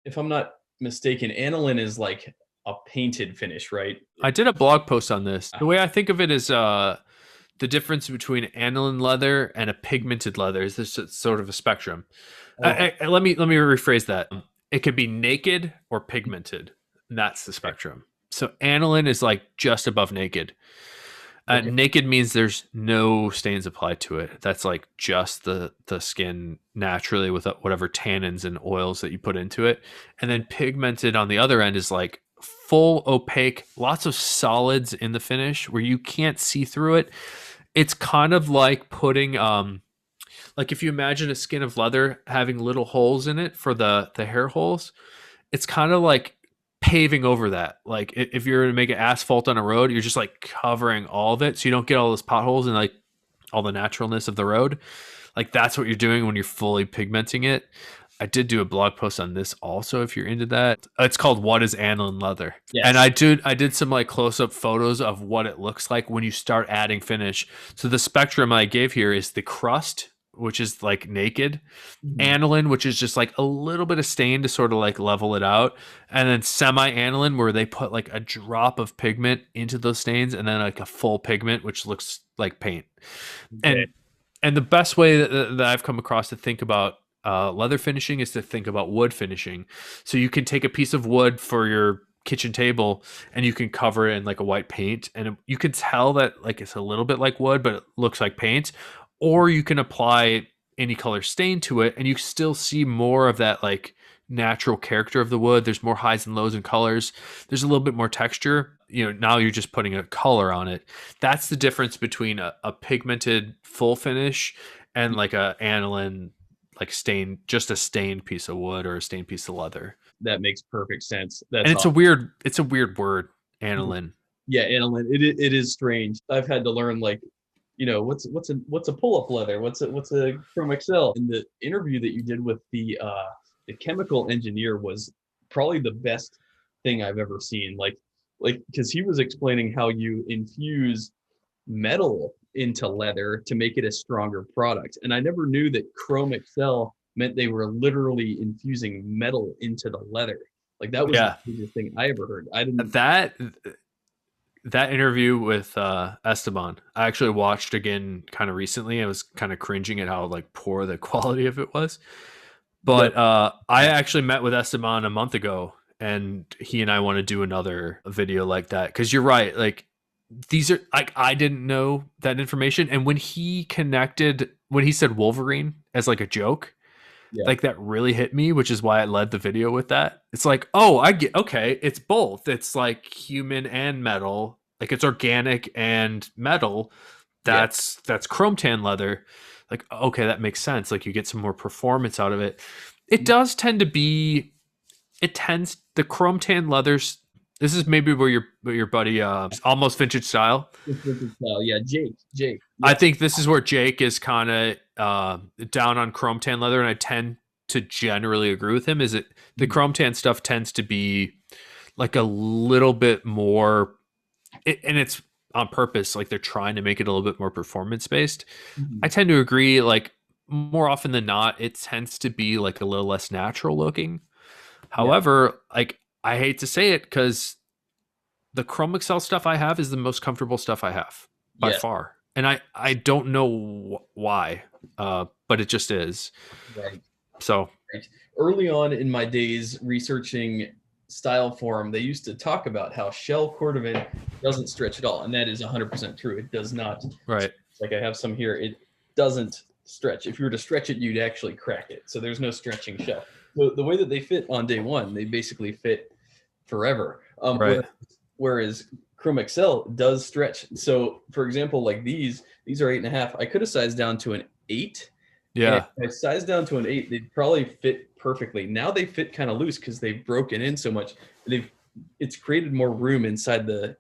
if I'm not mistaken, aniline is like a painted finish, right? I did a blog post on this. The way I think of it is the difference between aniline leather and a pigmented leather is this sort of a spectrum. Okay. Let me rephrase that. It could be naked or pigmented. And that's the spectrum. So aniline is like just above naked. Okay. Naked means there's no stains applied to it. That's like just the skin naturally with whatever tannins and oils that you put into it. And then pigmented on the other end is like full opaque, lots of solids in the finish where you can't see through it. It's kind of like putting like if you imagine a skin of leather having little holes in it for the hair holes, it's kind of like paving over that. Like if you're to make an asphalt on a road, you're just like covering all of it so you don't get all those potholes and like all the naturalness of the road. Like that's what you're doing when you're fully pigmenting it. I did do a blog post on this also if you're into that. It's called What is Aniline Leather? And Yes. I did some like close-up photos of what it looks like when you start adding finish. So the spectrum I gave here is the crust, which is like naked, Mhm. aniline, which is just like a little bit of stain to sort of like level it out, and then semi-aniline, where they put like a drop of pigment into those stains, and then like a full pigment, which looks like paint. Okay. And the best way that I've come across to think about leather finishing is to think about wood finishing. So you can take a piece of wood for your kitchen table and you can cover it in like a white paint, and you can tell that like it's a little bit like wood, but it looks like paint. Or you can apply any color stain to it and you still see more of that like natural character of the wood. There's more highs and lows and colors. There's a little bit more texture. You know, now you're just putting a color on it. That's the difference between a pigmented full finish and like a aniline, like stain, just a stained piece of wood or a stained piece of leather. That makes perfect sense. And That's awesome. it's a weird word, aniline. Yeah, aniline. It is strange. I've had to learn like, what's a pull-up leather? What's a Chromexcel? And the interview that you did with the chemical engineer was probably the best thing I've ever seen. Like because he was explaining how you infuse metal into leather to make it a stronger product. And I never knew that Chromexcel meant they were literally infusing metal into the leather. Like that was the Yeah. craziest thing I ever heard. I didn't. That that interview with Esteban, I actually watched again kind of recently. I was kind of cringing at how like poor the quality of it was. That But I actually met with Esteban a month ago, and he and I want to do another video like that because you're right. Like these are like I didn't know that information, and when he said Wolverine as like a joke, Yeah. like that really hit me, which is why I led the video with that. It's like, oh, I get okay, it's both. It's like human and metal, like it's organic and metal. Yeah. That's chrome tan leather. Like, okay, that makes sense. Like you get some more performance out of it. It does tend to be it tends the chrome tan leathers. This is maybe where your buddy almost vintage style. Yeah, Jake. I Yes. think this is where Jake is kind of down on chrome tan leather, and I tend to generally agree with him. Is it the Mhm. chrome tan stuff tends to be like a little bit more, and it's on purpose. Like they're trying to make it a little bit more performance based. I Mhm. tend to agree. Like more often than not, it tends to be like a little less natural looking. Yeah. However, like I hate to say it because the Chrome Excel stuff I have is the most comfortable stuff I have by Yes. far. And I don't know why, but it just is. Right. So Right. Early on in my days researching style form, they used to talk about how shell cordovan doesn't stretch at all, and that is 100% true. It does not. right, Like I have some here. It doesn't stretch. If you were to stretch it, you'd actually crack it. So there's no stretching shell. The way that they fit on day one, they basically fit forever. right, Whereas Chrome Excel does stretch. So for example, like these are 8.5. I could have sized down to an 8. And if yeah, I sized down to an 8, they'd probably fit perfectly. Now they fit kind of loose because they've broken in so much. It's created more room it's right.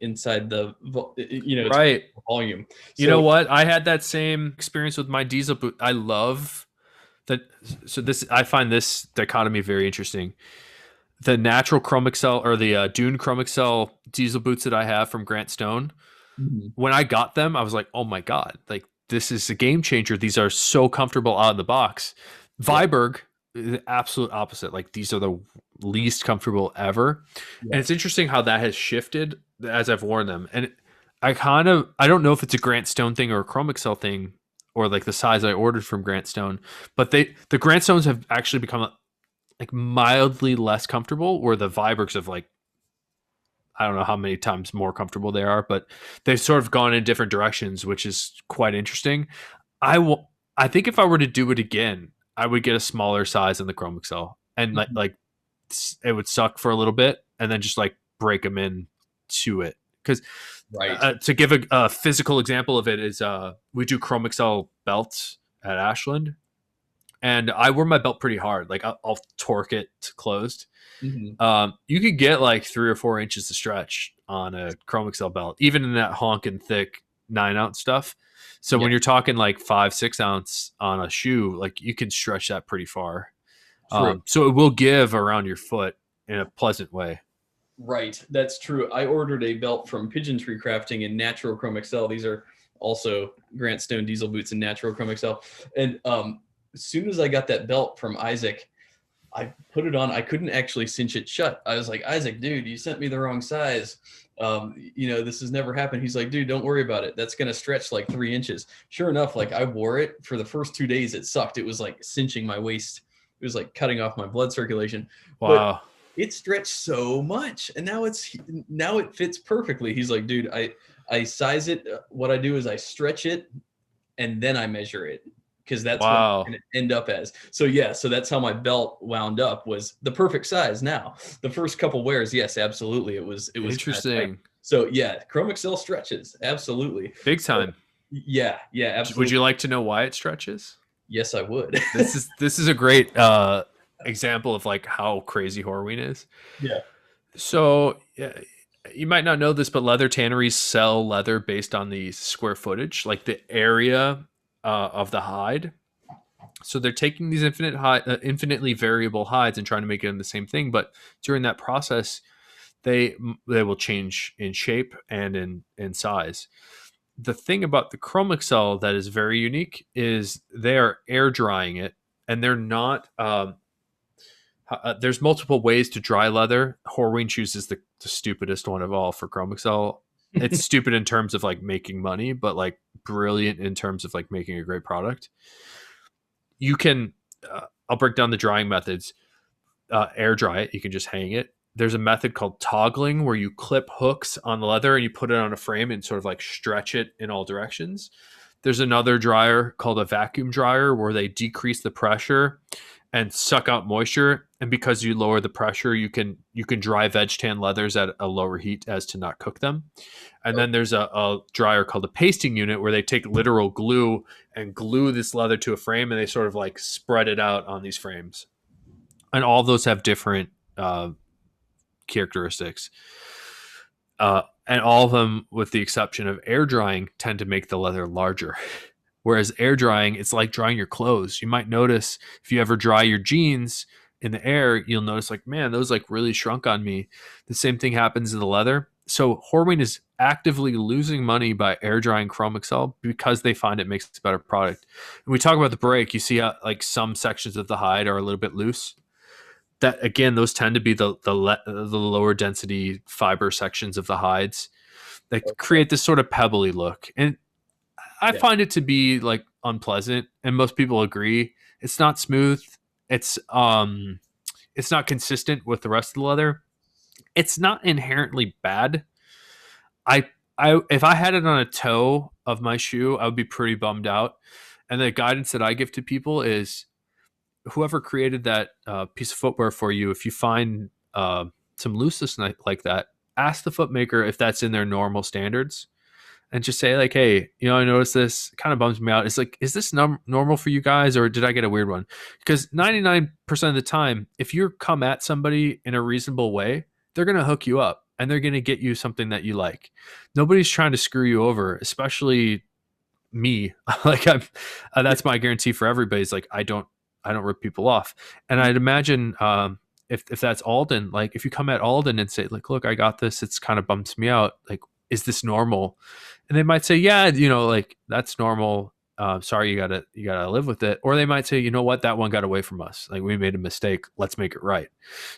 volume. You know So what? I had that same experience with my diesel boot. I love that. So this I find this dichotomy very interesting. The natural Chrome Excel or the Dune Chrome Excel diesel boots that I have from Grant Stone. mhm, When I got them, I was like, oh my God, like this is a game changer. These are so comfortable out of the box. yeah, Viberg the absolute opposite. Like these are the least comfortable ever. And it's Yes. interesting how that has shifted as I've worn them. And I don't know if it's a Grant Stone thing or a Chromexcel thing or like the size I ordered from Grant Stone, but the Grant Stones have actually become like mildly less comfortable, where the Vibergs have like, I don't know how many times more comfortable they are, but they've sort of gone in different directions, which is quite interesting. I will. I think if I were to do it again, I would get a smaller size in the Chrome Excel, and Mhm. it would suck for a little bit, and then just like break them in to it. Because Right. to give a physical example of it is, we do Chrome Excel belts at Ashland, and I wear my belt pretty hard. Like I'll torque it closed. Hmm. You could get like 3 or 4 inches of stretch on a Chrome Excel belt, even in that honking thick 9 ounce stuff. So when Yeah. you're talking like 5, 6 ounce on a shoe, like you can stretch that pretty far. True. So it will give around your foot in a pleasant way. Right. That's true. I ordered a belt from Pigeon Tree Crafting in natural Chrome Excel. These are also Grant Stone diesel boots in natural Chrome Excel. And as soon as I got that belt from Isaac, I put it on. I couldn't actually cinch it shut. I was like, Isaac, dude, you sent me the wrong size. This has never happened. He's like, dude, don't worry about it. That's going to stretch like 3 inches. Sure enough, like I wore it for the first 2 days. It sucked. It was like cinching my waist. It was like cutting off my blood circulation. But Wow. it stretched so much, and now it fits perfectly. He's like, dude, I size it. What I do is I stretch it and then I measure it, because that's what it's Wow. going to end up as. So yeah, so that's how my belt wound up, was the perfect size. Now, the first couple wears, yes, absolutely, it was kind of tight. Interesting. So yeah, Chrome Excel stretches, absolutely. Big But time. yeah, yeah, Would absolutely. you like to know why it stretches? Yes, I would. This is a great example of like how crazy Horween is. Yeah. So yeah, you might not know this, but leather tanneries sell leather based on the square footage, like the area of the hide. So they're taking these infinitely variable hides and trying to make it in the same thing. But during that process, they will change in shape and in size. The thing about the Chromexcel that is very unique is they are air drying it, and they're not. There's multiple ways to dry leather. Horween chooses the stupidest one of all for Chromexcel. It's stupid in terms of like making money, but like brilliant in terms of like making a great product. You can, I'll break down the drying methods. Air dry it. You can just hang it. There's a method called toggling where you clip hooks on the leather and you put it on a frame and sort of like stretch it in all directions. There's another dryer called a vacuum dryer where they decrease the pressure and suck out moisture. And because you lower the pressure, you can dry veg tan leathers at a lower heat as to not cook them. And Oh, then there's a dryer called a pasting unit where they take literal glue and glue this leather to a frame and they sort of like spread it out on these frames. And all of those have different characteristics. And all of them, with the exception of air drying, tend to make the leather larger. Whereas air drying, it's like drying your clothes. You might notice if you ever dry your jeans in the air, you'll notice like, man, those like really shrunk on me. The same thing happens to the leather. So Horween is actively losing money by air drying Chrome Excel because they find it makes a better product. When we talk about the break, you see how like some sections of the hide are a little bit loose. That again, those tend to be the lower density fiber sections of the hides that okay. create this sort of pebbly look. And I Yeah. find it to be like unpleasant, and most people agree. It's not smooth. It's it's not consistent with the rest of the leather. It's not inherently bad. I I if I had it on a toe of my shoe, I would be pretty bummed out. And the guidance that I give to people is whoever created that piece of footwear for you, if you find some looseness like that, ask the footmaker if that's in their normal standards and just say like, hey, I noticed this kind of bums me out. It's like, is this normal for you guys, or did I get a weird one? Because 99% of the time, if you come at somebody in a reasonable way, they're going to hook you up and they're going to get you something that you like. Nobody's trying to screw you over, especially me. Like I'm, Yeah. that's my guarantee for everybody. Is like, I don't rip people off. And I'd imagine, if that's Alden, like if you come at Alden and say like, look, I got this, it's kind of bumps me out. Like, is this normal? And they might say, yeah, like that's normal. sorry, you gotta live with it. Or they might say, you know what, that one got away from us. Like we made a mistake. Let's make it right.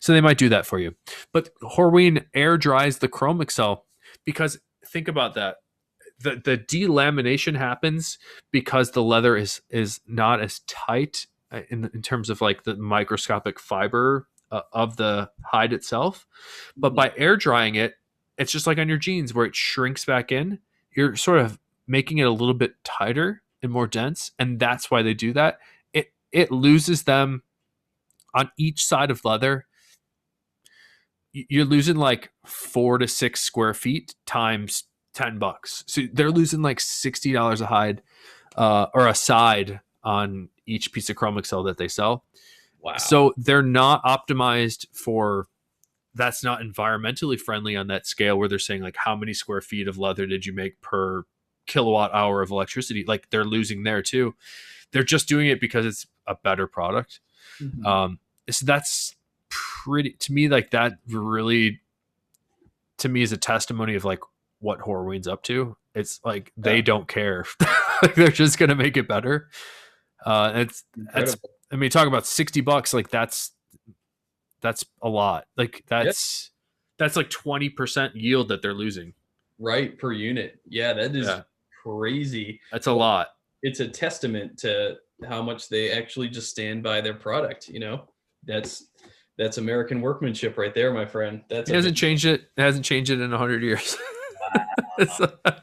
So they might do that for you. But Horween air dries the Chromexcel because think about that. The delamination happens because the leather is not as tight in terms of like the microscopic fiber of the hide itself. But by air drying it, it's just like on your jeans where it shrinks back in. You're sort of making it a little bit tighter and more dense, and that's why they do that. It loses them on each side of leather. You're losing like 4 to 6 square feet times $10. So they're losing like $60 a hide or a side on each piece of Chromexcel that they sell. Wow. So they're not optimized for, that's not environmentally friendly on that scale where they're saying like how many square feet of leather did you make per kilowatt hour of electricity. Like they're losing there too. They're just doing it because it's a better product. So that's pretty, to me, like that really, to me, is a testimony of like what Horween's up to. It's like they don't care. Like they're just gonna make it better. That's I mean, talk about $60. Like that's a lot. Like that's like 20% yield that they're losing. Right, per unit. Yeah, that is crazy. That's a lot. It's a testament to how much they actually just stand by their product. You know, that's American workmanship right there, my friend. It hasn't changed it. It hasn't changed it in 100 years. Wow.